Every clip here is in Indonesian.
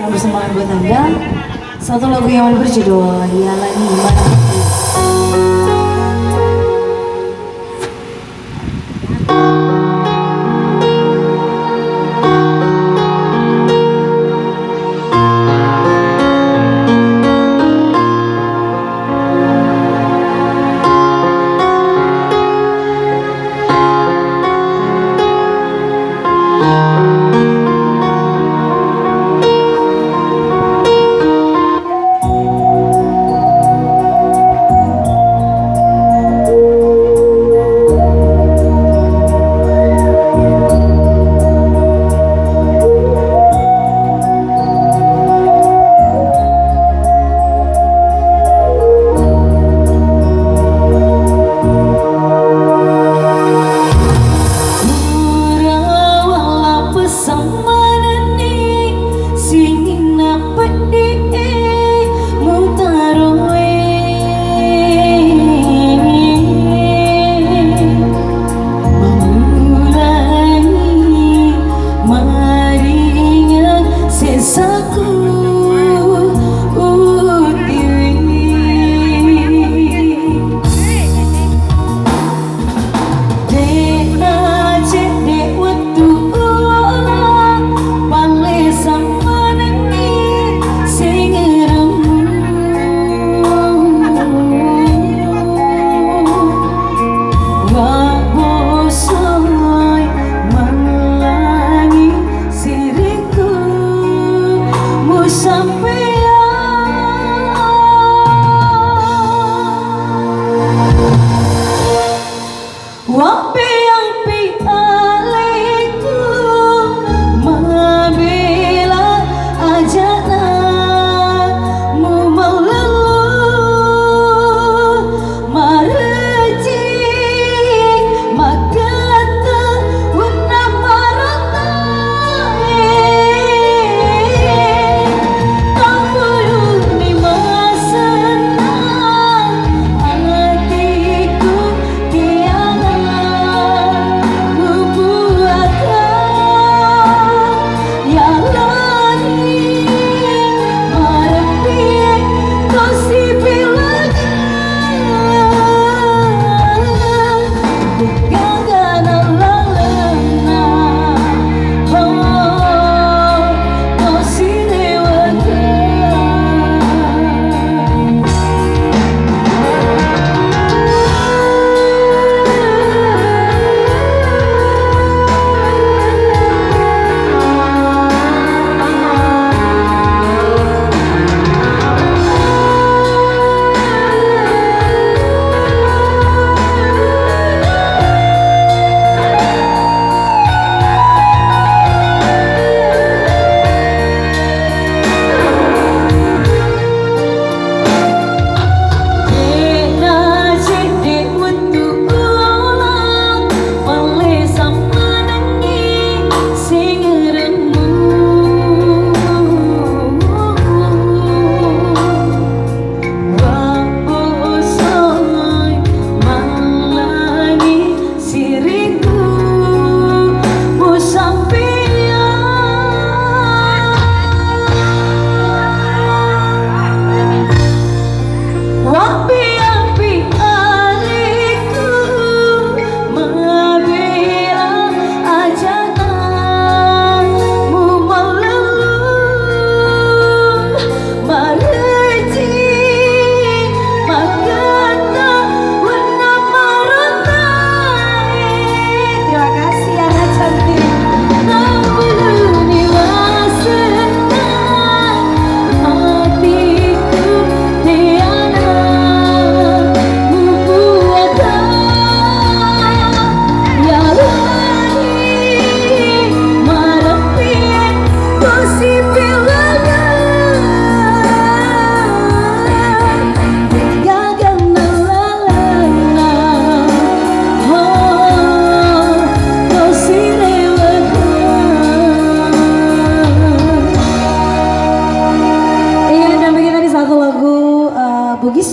sangat bersemangat buat Anda. Satu lagu yang berjudul Ialah Ini Mana.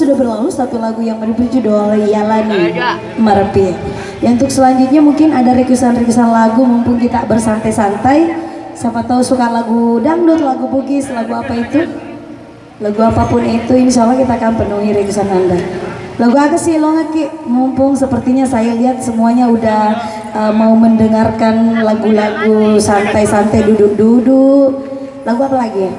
sudah berlalu satu lagu yang berjudul Ialah Ini Mana. Ya, untuk selanjutnya mungkin ada requestan lagu mumpung kita bersantai-santai. Siapa tahu suka lagu dangdut, lagu bugis, lagu apa itu, lagu apapun itu, insya Allah kita akan penuhi requestan Anda. Lagu apa sih lo ngeki? Mumpung sepertinya saya lihat semuanya udah mau mendengarkan lagu-lagu santai-santai, duduk-duduk. Lagu apa lagi ya?